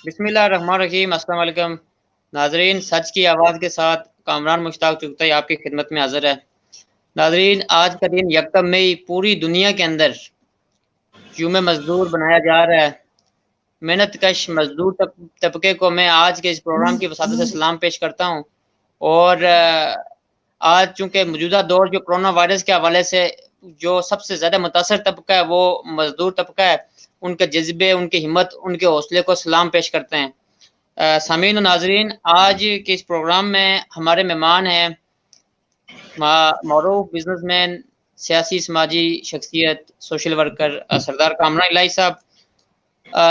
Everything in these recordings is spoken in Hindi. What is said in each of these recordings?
बिस्मिल्लाहिर्रहमानिर्रहीम। अस्सलाम वालेकुम नाजरीन, सच की आवाज़ के साथ कामरान मुश्ताक चुगताई आपकी खिदमत में हाजिर है। नाजरीन, आज का दिन यकम मई पूरी दुनिया के अंदर यूम मजदूर बनाया जा रहा है। मेहनत कश मजदूर तबके को मैं आज के इस प्रोग्राम की वसादत से सलाम पेश करता हूँ। और आज चूँकि मौजूदा दौर जो कोरोना वायरस के हवाले से जो सबसे ज़्यादा मुतासर तबका है वो मजदूर तबका है। उनके जज्बे, उनकी हिम्मत, उनके हौसले को सलाम पेश करते हैं। सामीन और नाजरीन, आज के इस प्रोग्राम में हमारे मेहमान हैं मरूफ बिजनेसमैन, सियासी समाजी शख्सियत, सोशल वर्कर सरदार कामरान इलाही साहब।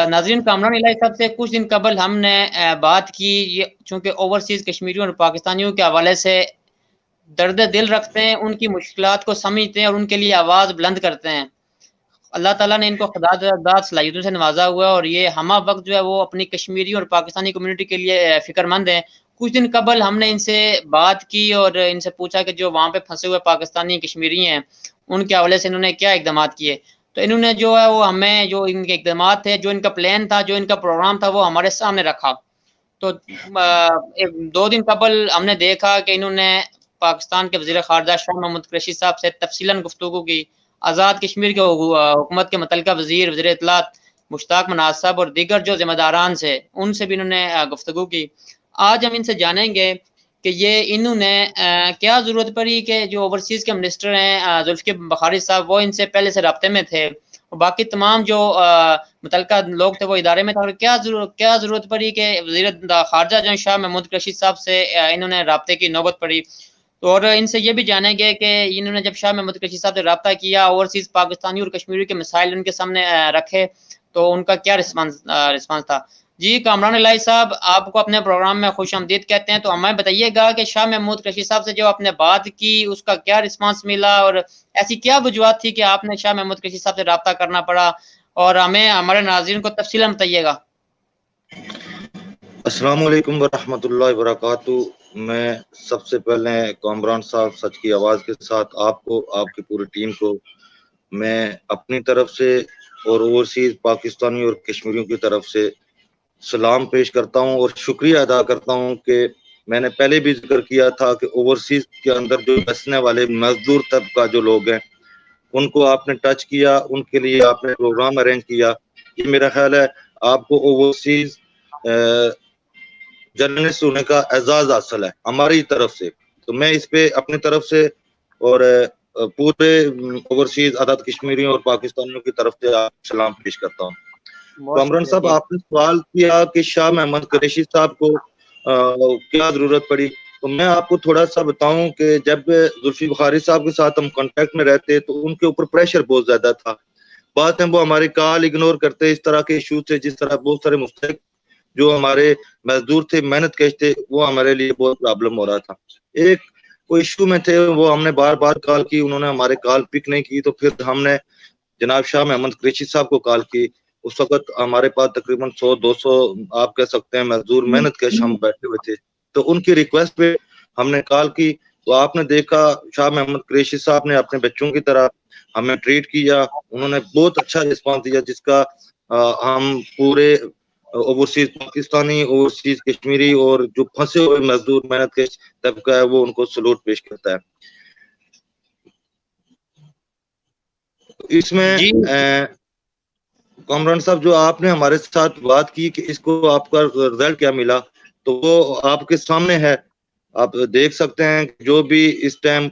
नाजरीन, कामरान इलाही साहब से कुछ दिन कबल हमने बात की। ये चूँकि ओवरसीज़ कश्मीरियों और पाकिस्तानियों के हवाले से दर्द दिल रखते हैं, उनकी मुश्किलात को समझते हैं और उनके लिए आवाज़ बुलंद करते हैं। अल्लाह ताला ने इनको खुदादाद सलाहियतों से नवाजा हुआ है और ये हमा वक्त जो है वो अपनी कश्मीरी और पाकिस्तानी कम्युनिटी के लिए फ़िक्रमंद हैं। कुछ दिन कबल हमने इनसे बात की और इनसे पूछा कि जो वहाँ पे फंसे हुए पाकिस्तानी कश्मीरी हैं, उनके हवाले से इन्होंने क्या इकदाम किए। तो इन्होंने जो है वो हमें जो इनके इकदाम थे, जो इनका प्लान था, जो इनका प्रोग्राम था, वो हमारे सामने रखा। तो 2 दिन कबल हमने देखा कि इन्होंने पाकिस्तान के वज़ीर ख़ारजा शाह महमूद कुरैशी साहब से तफ़सीलन गुफ्तगू की। आज़ाद कश्मीर के हुकूमत के मुतल्लिका वज़ीर, वज़ीर इत्तलात मुश्ताक मनाज़ साहब और दीगर जो ज़िम्मेदारान से, उनसे भी इन्होंने गुफ्तगू की। आज हम इनसे जानेंगे कि ये इन्होंने क्या ज़रूरत पड़ी कि जो ओवरसीज़ के मिनिस्टर हैं ज़ुल्फ़िकार बुख़ारी साहब, वो इनसे पहले से राब्ते में थे और बाकी तमाम जो मुतल्लिका लोग थे वो इदारे में था। और क्या ज़रूरत पड़ी कि वज़ीर ख़ारजा जो शाह महमूद कुरैशी साहब से इन्होंने राब्ते की नौबत पड़ी। तो और इनसे ये भी जानेंगे कि इन्होंने जब शाह महमूद कुरैशी साहब से राब्ता किया, ओवरसीज़ पाकिस्तानी और कश्मीरी के मसाइल उनके सामने रखे, तो उनका क्या रिस्पॉन्स था। जी कामरान इलाही साहब, आपको अपने प्रोग्राम में खुशामदीद कहते हैं। तो हमें बताइएगा कि शाह महमूद कुरैशी साहब से जो आपने बात की, उसका क्या रिस्पॉन्स मिला और ऐसी क्या वजूहत थी कि आपने शाह महमूद कुरैशी साहब से राब्ता करना पड़ा, और हमें हमारे नाज़रीन को तफसीलन बताइएगा। अस्सलाम वालेकुम वरहमतुल्लाहि वबरकातुहू। मैं सबसे पहले कामरान साहब सच की आवाज़ के साथ आपको, आपकी पूरी टीम को मैं अपनी तरफ से और ओवरसीज़ पाकिस्तानी और कश्मीरियों की तरफ से सलाम पेश करता हूं और शुक्रिया अदा करता हूं कि मैंने पहले भी जिक्र किया था कि ओवरसीज़ के अंदर जो बसने वाले मजदूर तबका जो लोग हैं, उनको आपने टच किया, उनके लिए आपने प्रोग्राम अरेंज किया। ये मेरा ख्याल है आपको ओवरसीज़ जर्नलिस्ट होने का एजाज हासिल है हमारी तरफ से। तो मैं इस पे अपनी तरफ से और पूरे ओवरसीज आज़ाद कश्मीरियों और पाकिस्तानियों की तरफ से आप सलाम पेश करता हूँ। कामरान साहब, आपने सवाल किया कि शाह महमूद कुरैशी साहब को क्या जरूरत पड़ी, तो मैं आपको थोड़ा सा बताऊं कि जब जुल्फी बुखारी साहब के साथ हम कांटेक्ट में रहते तो उनके ऊपर प्रेशर बहुत ज्यादा था। बात है वो हमारी कॉल इग्नोर करते, इस तरह के इशू थे, जिस तरह बहुत सारे मुस्तहिक जो हमारे मजदूर थे, मेहनत कश थे, वो हमारे लिए बहुत प्रॉब्लम हो रहा था। एक कोई इशू में थे, वो हमने बार बार कॉल की, उन्होंने हमारे कॉल पिक नहीं की, तो फिर हमने जनाब शाह महमूद कुरैशी साहब को कॉल की। उस वक्त हमारे पास तकरीबन 100-200 आप कह सकते हैं मजदूर मेहनत कश हम बैठे हुए थे, तो उनकी रिक्वेस्ट पे हमने कॉल की। तो आपने देखा शाह महमूद कुरैशी साहब ने अपने बच्चों की तरह हमें ट्रीट किया, उन्होंने बहुत अच्छा रिस्पॉन्स दिया, जिसका हम पूरे ओवरसीज पाकिस्तानी, ओवरसीज कश्मीरी और जो फंसे हुए मजदूर मेहनत कश तबका है, वो उनको सलूट पेश करता है। इसमें कामरान साहब, जो आपने हमारे साथ बात की कि इसको आपका रिजल्ट क्या मिला, तो वो आपके सामने है। आप देख सकते हैं जो भी इस टाइम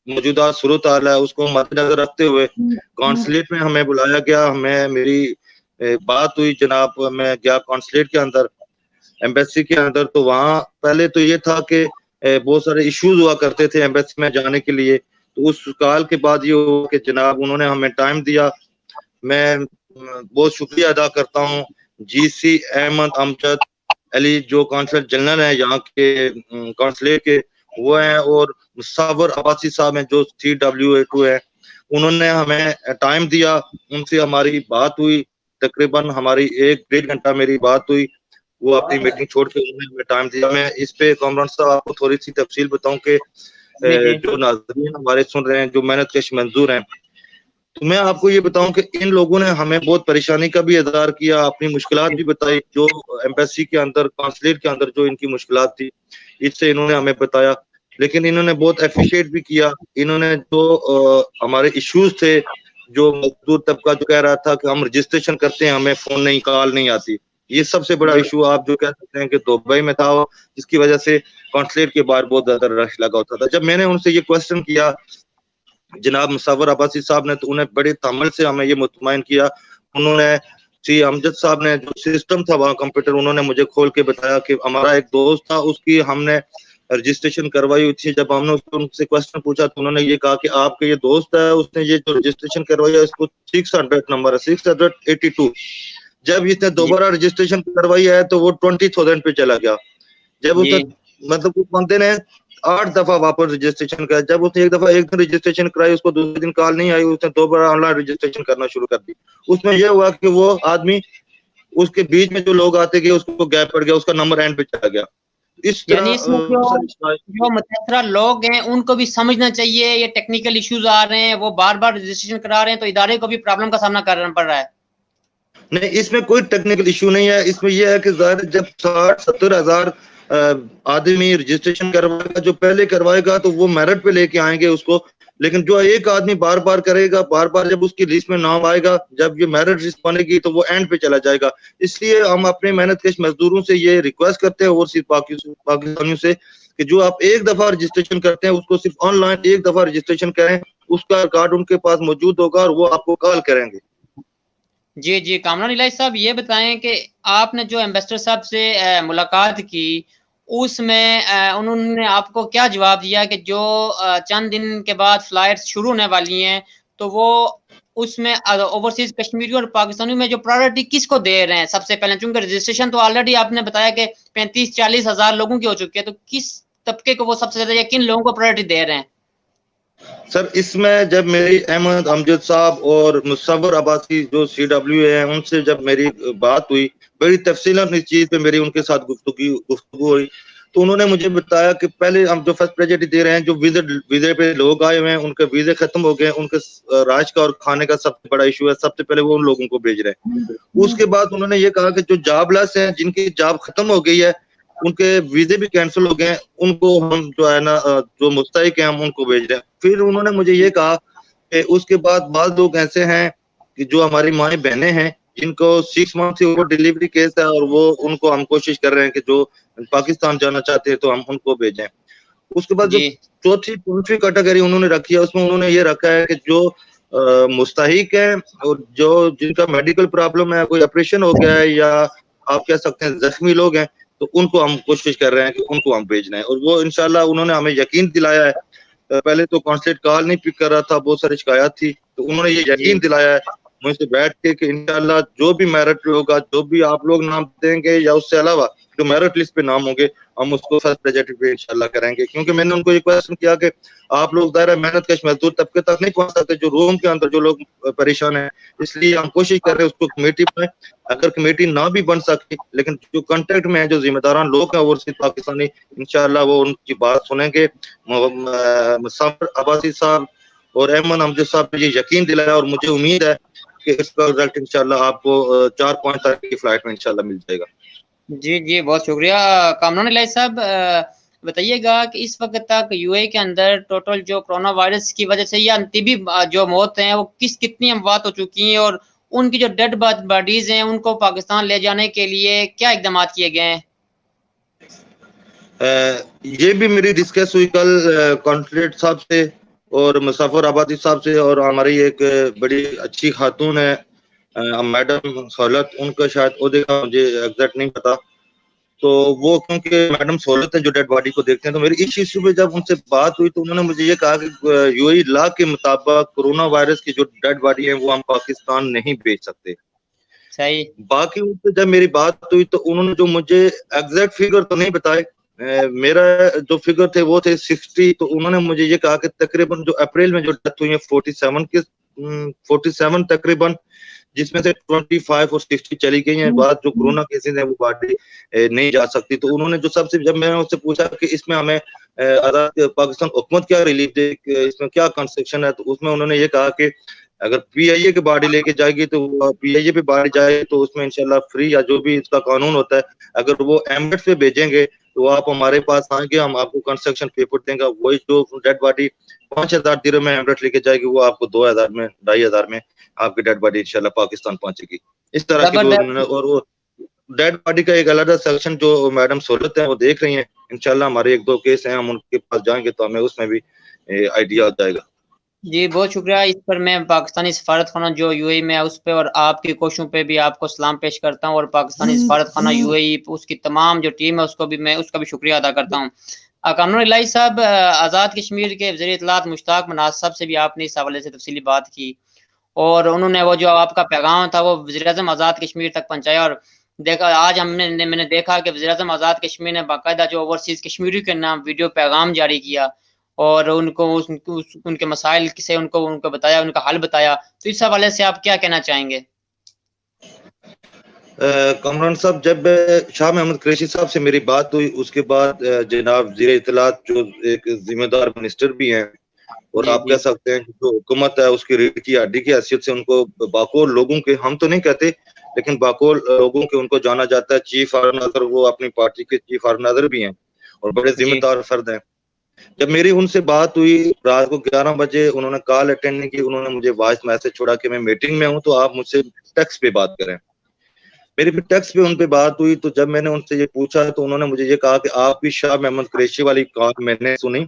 मौजूदा सूरत हाल है उसको मद्देनजर रखते हुए कॉन्सुलेट में हमें बुलाया गया, हमें मेरी बात हुई। जनाब मैं गया कॉन्सुलेट के अंदर, एम्बेसी के अंदर, तो वहाँ पहले तो ये था कि बहुत सारे इश्यूज हुआ करते थे एम्बेसी में जाने के लिए। तो उस कॉल के बाद ये हुआ कि जनाब उन्होंने हमें टाइम दिया। मैं बहुत शुक्रिया अदा करता हूँ GC अहमद अमजद अली, जो कौंसलर जनरल है यहाँ के कौंसलेट के, वो हैं, और मुसावर अब्बासी साहब हैं जो CWA2 है। उन्होंने हमें टाइम दिया, उनसे हमारी बात हुई, तकरीबन हमारी 1-1.5 घंटा मेरी बात हुई। वो अपनी मीटिंग छोड़ के उन्होंने हमें टाइम दिया। मैं इस पे कामरान साहब आपको थोड़ी सी तफसील बताऊं कि जो नाज़रीन हमारे सुन रहे हैं, जो मेहनत कश मजदूर हैं, तो मैं आपको ये बताऊं कि इन लोगों ने हमें बहुत परेशानी का भी इजहार किया, अपनी मुश्किलात भी बताई, जो एम्बेसी के अंदर, कॉन्सुलेट के अंदर जो इनकी मुश्किलात थी, इससे इन्होंने हमें बताया। लेकिन इन्होंने बहुत एप्रिशिएट भी किया। इन्होंने जो हमारे इश्यूज थे, जो मजदूर तबका जो कह रहा था कि हम रजिस्ट्रेशन करते हैं, हमें फोन नहीं, कॉल नहीं आती, ये सबसे बड़ा इशू आप जो कह सकते हैं कि दुबई में था, जिसकी वजह से कॉन्सुलेट के बाहर बहुत ज्यादा रश लगा होता था। जब मैंने उनसे ये क्वेश्चन किया जनाब मुसव्वर अब्बासी साहब ने, तो उन्हें बड़े तमल से हमें ये मुतमईन किया। उन्होंने जी अमजद साहब ने जो सिस्टम था वहाँ कंप्यूटर, उन्होंने मुझे खोल के बताया कि हमारा एक दोस्त था, उसकी हमने रजिस्ट्रेशन करवाई हुई थी। जब हमने उनसे क्वेश्चन पूछा तो उन्होंने ये कहा कि आपके ये दोस्त है, उसने ये जो रजिस्ट्रेशन करवाई है, इसको 600 नंबर है, 682। जब इसने दोबारा रजिस्ट्रेशन करवाई है तो वो 20,000 पे चला गया। जब उसने मतलब उस बंदे ने 8 दफा वापस रजिस्ट्रेशन कराया। जब उसने एक दिन रजिस्ट्रेशन कराई, उसको दूसरे दिन कॉल नहीं आई, उसने दोबारा ऑनलाइन रजिस्ट्रेशन करना शुरू कर दी। उसमें यह हुआ कि वो आदमी, उसके बीच में जो लोग आते गए, उसको गैप पड़ गया, उसका नंबर एंड पे चला गया। इस तरह जो मुतासरा लोग हैं उनको भी समझना चाहिए, ये टेक्निकल इश्यूज आ रहे हैं, वो बार बार रजिस्ट्रेशन करा रहे हैं, तो इदारे को भी प्रॉब्लम का सामना करना पड़ रहा है। नहीं, इसमें कोई टेक्निकल इशू नहीं है। इसमें यह है कि जब 60-70 हजार आदमी रजिस्ट्रेशन करवाएगा, जो पहले करवाएगा तो वो मेरिट पे लेके आएंगे उसको। लेकिन जो एक आदमी बार बार करेगा, बार बार जब उसकी लिस्ट में नाम आएगा, जब ये मेरिट लिस्ट बनेगी तो वो एंड पे चला जाएगा। इसलिए हम अपने मेहनतकश मजदूरों से ये रिक्वेस्ट करते हैं, और सिर्फ पाकिस्तानियों से, कि जो आप एक दफा रजिस्ट्रेशन करते हैं उसको सिर्फ ऑनलाइन एक दफा रजिस्ट्रेशन करें, उसका कार्ड उनके पास मौजूद होगा और वो आपको कॉल करेंगे। जी जी, कामरान इलाही साहब, ये बताएं कि आपने जो एम्बेसडर साहब से मुलाकात की, उसमें उन्होंने आपको क्या जवाब दिया कि जो चंद दिन के बाद फ्लाइट्स शुरू होने वाली हैं, तो वो उसमें ओवरसीज कश्मीरियों और पाकिस्तानियों में जो प्रायोरिटी किसको दे रहे हैं सबसे पहले? चूंकि रजिस्ट्रेशन तो ऑलरेडी आपने बताया कि 35-40 हजार लोगों की हो चुकी है, तो किस तबके को वो सबसे ज्यादा या किन लोगों को प्रायोरिटी दे रहे हैं? सर, इसमें जब मेरी अहमद अमजद साहब और मुसव्वर अब्बासी जो CW है, उनसे जब मेरी बात हुई, बड़ी तफसीलन इस चीज पे मेरी उनके साथ गुफ्तगू हुई, तो उन्होंने मुझे बताया कि पहले हम जो फर्स्ट प्रायोरिटी दे रहे हैं, जो वीजे पे लोग आए हुए हैं, उनके वीजे खत्म हो गए, उनके राज का और खाने का सबसे बड़ा इशू है, सबसे पहले वो उन लोगों को भेज रहे हैं। उसके बाद उन्होंने ये कहा कि जो जॉबलेस हैं, जिनकी जॉब खत्म हो गई है, उनके वीजे भी कैंसिल हो गए, उनको हम जो है ना, जो मुस्तहिक हैं, हम उनको भेज रहे हैं। फिर उन्होंने मुझे ये कहा कि उसके बाद बाद लोग ऐसे हैं कि जो हमारी माएँ बहनें हैं, जिनको 6 मंथ से ऊपर डिलीवरी केस है, और वो उनको हम कोशिश कर रहे हैं कि जो पाकिस्तान जाना चाहते हैं तो हम उनको भेजें। उसके बाद जो चौथी पांचवी कैटेगरी उन्होंने रखी है, उसमें उन्होंने ये रखा है कि जो मुस्तहिक है और जो जिनका मेडिकल प्रॉब्लम है, कोई ऑपरेशन हो गया है, या आप कह सकते हैं जख्मी लोग हैं, तो उनको हम कोशिश कर रहे हैं कि उनको हम भेजना है। और वो इंशाल्लाह उन्होंने हमें यकीन दिलाया है। पहले तो कॉन्सुलेट कॉल नहीं पिक कर रहा था, बहुत सारी शिकायत थी, तो उन्होंने ये यकीन दिलाया है मुझसे बैठ के कि इंशाल्लाह जो भी मेरिट होगा, जो भी आप लोग नाम देंगे या उससे अलावा जो मेरिट लिस्ट पे नाम होंगे, हम उसको फर्स्ट प्रायोरिटी पे इंशाल्लाह करेंगे। क्योंकि मैंने उनको ये क्वेश्चन किया कि आप लोग दायरा मेहनतकश मजदूर तबके तक नहीं पहुंच सकते, जो रूम के अंदर जो लोग परेशान है, इसलिए हम कोशिश कर रहे हैं उसको कमेटी बनाए। अगर कमेटी ना भी बन सके, लेकिन जो कांटेक्ट में है, जो जिम्मेदारान लोग हैं ओवरसीज पाकिस्तानी, इंशाल्लाह वो उनकी बात सुनेंगे। मुसव्वर अब्बासी साहब और अहमद अमजद साहब ने ये यकीन दिलाया, और मुझे उम्मीद है कि इसका रिजल्ट इंशाल्लाह आपको 4-5 तारीख की फ्लाइट में इंशाल्लाह मिल जाएगा। जी जी, बहुत शुक्रिया कामरान इलाही साहब। बताइएगा कि इस वक्त तक यूएई के अंदर टोटल जो कोरोना वायरस की वजह से या तिबी जो मौत हैं, वो कितनी अमवात हो चुकी हैं, और उनकी जो डेड बॉडीज हैं उनको पाकिस्तान ले जाने के लिए क्या इकदाम किए गए हैं? ये भी मेरी डिस्कस हुई कल कॉन्सुलेट साहब से और मुसव्वर अब्बासी साहब से, और हमारी एक बड़ी अच्छी खातून है मैडम सहूलत, उनका शायद ओहदे का मुझे एग्जैक्ट नहीं पता, तो वो क्योंकि मैडम सहूलत है जो डेड बॉडी को देखते हैं, तो मेरी इस इशू पे जब उनसे बात हुई तो उन्होंने मुझे ये कहा कि यूएई लॉ के मुताबिक कोरोना वायरस की जो डेड बॉडी है वो हम पाकिस्तान नहीं भेज सकते। सही। बाकी उनसे जब मेरी बात हुई तो उन्होंने जो मुझे एग्जैक्ट फिगर तो नहीं बताए, मेरा जो फिगर थे वो थे 60, तो उन्होंने मुझे ये कहा कि तकरीबन जो अप्रैल में जो डेथ हुई है 47 तकरीबन, जिसमें से 25 और 60 चली गई हैं। बाद जो कोरोना केसेस हैं वो बॉडी नहीं जा सकती। तो उन्होंने जो सबसे, जब मैंने उससे पूछा कि इसमें हमें आजाद पाकिस्तान हुकूमत क्या रिलीफ दे, इसमें क्या कंस्ट्रक्शन है, तो उसमें उन्होंने ये कहा कि अगर पीआईए की बॉडी लेके जाएगी तो पीआईए पे बॉडी जाएगी तो उसमें इंशाल्लाह फ्री या जो भी इसका कानून होता है, अगर वो एमएट पे भेजेंगे तो आप हमारे पास आएंगे, हम आपको कंस्ट्रक्शन पेपर देंगे, वही जो डेड बॉडी 5,000 दिरहम में एमरेट लेके जाएगी वो आपको 2,000 में 2,500 में आपकी डेड बॉडी इंशाल्लाह पाकिस्तान पहुंचेगी। इस तरह की और वो डेड बॉडी का एक अलग सेक्शन जो मैडम सहूलत है वो देख रही हैं, इंशाल्लाह हमारे 1-2 केस हैं, हम उनके पास जाएंगे तो हमें उसमें भी आइडिया आ जाएगा। जी बहुत शुक्रिया। इस पर मैं पाकिस्तानी सफारत खाना जो यूएई में है उस पे और आपकी कोशिशों पे भी आपको सलाम पेश करता हूँ, और पाकिस्तानी सफारत खाना यूएई उसकी तमाम जो टीम है उसको भी मैं उसका भी शुक्रिया अदा करता हूँ। कामरान इलाही साहब, आज़ाद कश्मीर के वज़ीर इत्तलात मुश्ताक मनाज साहब से भी आपने इस हवाले से तफसीली बात की, और उन्होंने वो जो आपका पैगाम था वो वज़ीर-ए-आज़म आज़ाद कश्मीर तक पहुँचाया, और देखा आज मैंने देखा कि वज़ीर-ए-आज़म आज़ाद कश्मीर ने बाकायदा जो ओवरसीज़ कश्मीरियों के नाम वीडियो पैगाम जारी किया और उनको उनके मसाइल से उनको बताया, उनका हल बताया। तो इस हवाले से आप क्या कहना चाहेंगे? कामरान साहब, जब शाह महमूद कुरैशी साहब से मेरी बात हुई उसके बाद जनाब वज़ीर इत्तलात जो एक जिम्मेदार मिनिस्टर भी हैं और आप कह सकते हैं जो हुकूमत है उसकी रीढ़ की हड्डी की हैसियत से उनको बाकौल लोगों के, हम तो नहीं कहते लेकिन बाकौल लोगों के उनको जाना जाता है चीफ ऑर्गेनाइजर, वो अपनी पार्टी के चीफ ऑर्गेनाइजर भी हैं और बड़े जिम्मेदार फर्द हैं। जब मेरी उनसे बात हुई रात को 11 बजे, उन्होंने कॉल अटेंड नहीं की, उन्होंने मुझे वॉइस मैसेज छोड़ा कि मैं मीटिंग में हूं तो आप मुझसे टेक्स्ट पे बात करें। मेरी फिर टेक्स्ट पे उन पे बात हुई तो जब मैंने उनसे ये पूछा तो उन्होंने मुझे ये कहा कि आपकी शाह महमूद कुरैशी वाली कॉल मैंने सुनी,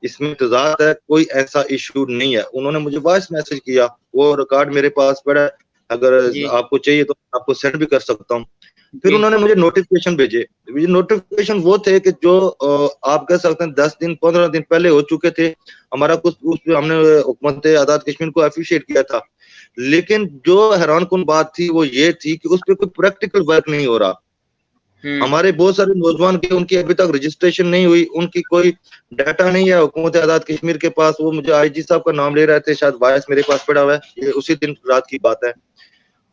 इसमें तजाद है, कोई ऐसा इशू नहीं है। उन्होंने मुझे वॉइस मैसेज किया, वो रिकॉर्ड मेरे पास पड़ा है, अगर आपको चाहिए तो आपको सेंड भी कर सकता हूँ। फिर उन्होंने मुझे नोटिफिकेशन भेजे, नोटिफिकेशन वो थे कि जो आप कह सकते हैं 10 दिन 15 दिन पहले हो चुके थे, हमारा कुछ उस पे हमने हुकूमत आज़ाद कश्मीर को अप्रिशिएट किया था, लेकिन जो हैरानकुन बात थी वो ये थी कि उस पर कोई प्रैक्टिकल वर्क नहीं हो रहा। हमारे बहुत सारे नौजवान के उनकी अभी तक रजिस्ट्रेशन नहीं हुई, उनकी कोई डाटा नहीं है हुकूमत आज़ाद कश्मीर के पास। वो मुझे आईजी साहब का नाम ले रहे थे, शायद वॉइस मेरे पास पड़ा हुआ है, ये उसी दिन रात की बात है।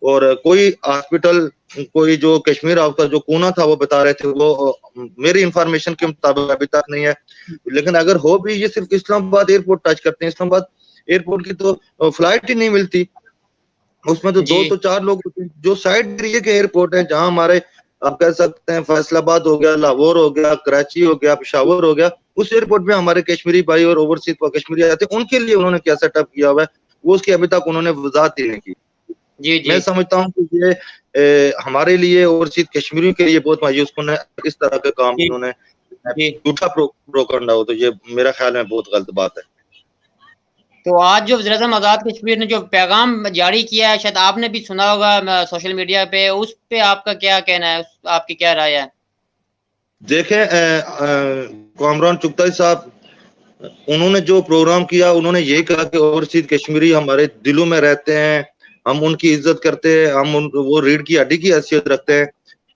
और कोई हॉस्पिटल, कोई जो कश्मीर हाउस का जो कोना था वो बता रहे थे, वो मेरी इंफॉर्मेशन के मुताबिक अभी तक नहीं है। लेकिन अगर हो भी, ये सिर्फ इस्लामाबाद एयरपोर्ट टच करते हैं, इस्लामाबाद एयरपोर्ट की तो फ्लाइट ही नहीं मिलती, उसमें तो 2 तो 4 लोग जो साइड एरिया के एयरपोर्ट है जहां हमारे आप कह सकते हैं फैसलाबाद हो गया, लाहौर हो गया, कराची हो गया, पेशावर हो गया, उस एयरपोर्ट में हमारे कश्मीरी भाई और ओवरसीज कश्मीरी आते हैं, उनके लिए उन्होंने क्या सेटअप किया हुआ है वो उसकी अभी तक उन्होंने वजाहत ही नहीं की। मैं समझता हूँ कि ये हमारे लिए ओवरसीज कश्मीरियों के लिए बहुत मायूसकुन है, इस तरह का काम उन्होंने झूठा प्रोपेगेंडा हो, तो ये मेरा ख्याल में बहुत गलत बात है। तो आज जो वज़ीर-ए-आज़म आज़ाद कश्मीर ने जो पैगाम जारी किया है, शायद आपने भी सुना होगा सोशल मीडिया पे, उस पे आपका क्या कहना है, आपकी क्या राय है? देखें कामरान चुगताई साहब, उन्होंने जो प्रोग्राम किया उन्होंने ये कहा कि ओवरसीज कश्मीरी हमारे दिलों में रहते हैं, हम उनकी इज्जत करते हैं, हम वो रीढ़ की हड्डी की हैसियत रखते हैं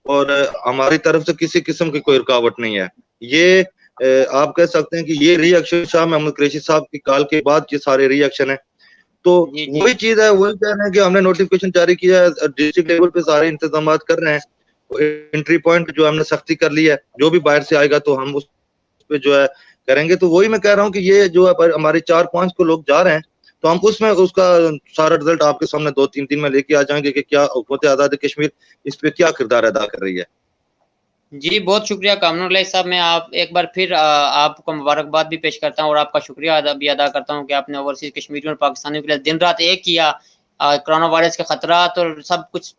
और हमारी तरफ से किसी किस्म की कोई रुकावट नहीं है। ये आप कह सकते हैं कि ये रिएक्शन शाह महमूद कुरैशी साहब की कॉल के बाद ये सारे रिएक्शन है। तो वही चीज है, वही कह रहे हैं कि हमने नोटिफिकेशन जारी किया है, डिस्ट्रिक्ट लेवल पे सारे इंतजाम कर रहे हैं, एंट्री पॉइंट जो हमने सख्ती कर ली है, जो भी बाहर से आएगा तो हम उस पे जो है करेंगे। तो वही मैं कह रहा हूँ कि ये जो हमारे 4-5 को लोग जा रहे हैं तो हम उसमें उसका सारा रिजल्ट आपके सामने 2-3 दिन में लेके आ जाएंगे कि क्या हुकूमत आज़ाद कश्मीर इस पे क्या किरदार अदा कर रही है। जी बहुत शुक्रिया कामरान इलाही साहब, मैं आप एक बार फिर आपको मुबारकबाद भी पेश करता हूँ और आपका शुक्रिया भी अदा करता हूँ कि आपने ओवरसीज कश्मीरियों और पाकिस्तानियों के लिए दिन रात एक किया। कोरोना वायरस के खतरात और सब कुछ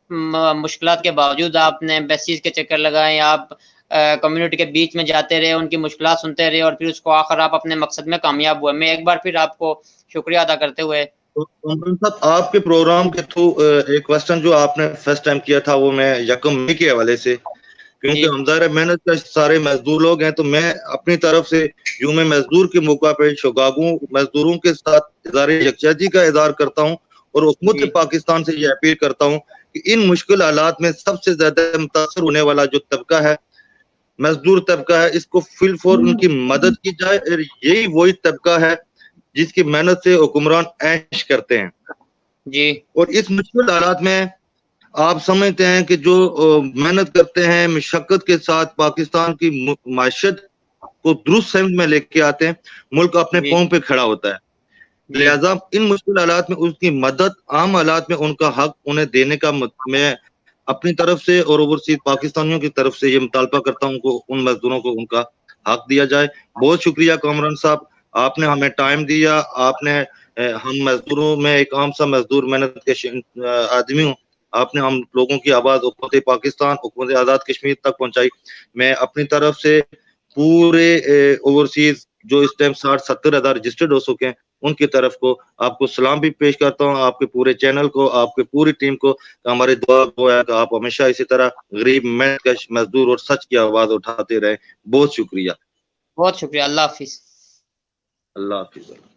मुश्किलात के बावजूद आपने एम्बेसीज के चक्कर लगाए, आप कम्युनिटी के बीच में जाते रहे, उनकी मुश्किलात सुनते रहे और फिर उसको आखिर आप अपने मकसद में कामयाब हुए। मैं एक बार फिर आपको शुक्रिया अदा करते हुए साहब, आपके प्रोग्राम के थ्रू एक क्वेश्चन जो आपने फर्स्ट टाइम किया था वो मैं यकम मई के हवाले से, क्योंकि हम ज़ाहिर मेहनत का सारे मजदूर लोग हैं, तो मैं अपनी तरफ से यूं मैं मजदूर के मौका पे शिकागो मजदूरों के साथ इज़हार यकजहती का इज़हार करता हूँ और हुकूमत पाकिस्तान से ये अपील करता हूँ कि इन मुश्किल हालात में सबसे ज्यादा मुतासर होने वाला जो तबका है मजदूर तबका है, इसको फिल फॉर उनकी मदद की जाए। और यही वही तबका है जिसकी मेहनत से हुक्मरान ऐश करते हैं जी। और इस मुश्किल हालात में आप समझते हैं कि जो मेहनत करते हैं मशक्कत के साथ पाकिस्तान की माशत को दुरुस्त समत में लेके आते हैं, मुल्क अपने पांव पे खड़ा होता है। लिहाजा इन मुश्किल हालात में उसकी मदद, आम हालात में उनका हक उन्हें देने का मैं अपनी तरफ से और ओवरसीज पाकिस्तानियों की तरफ से ये मुतालबा करता हूँ को उन मजदूरों को उनका हक दिया जाए। बहुत शुक्रिया कामरान साहब, आपने हमें टाइम दिया। आपने हम मजदूरों में एक आम सा मजदूर मेहनत के आदमी हूँ, आपने हम लोगों की आवाज हुकूमत पाकिस्तान, हुकूमत आज़ाद कश्मीर तक पहुंचाई। मैं अपनी तरफ से पूरे ओवरसीज जो इस टाइम 60-70 हजार रजिस्टर्ड हो चुके हैं उनकी तरफ को आपको सलाम भी पेश करता हूँ, आपके पूरे चैनल को, आपके पूरी टीम को। हमारी दुआ है कि आप हमेशा इसी तरह गरीब मेहनतकश मजदूर और सच की आवाज उठाते रहे। बहुत शुक्रिया। बहुत शुक्रिया। अल्लाह हाफिज। अल्लाह हाफिज।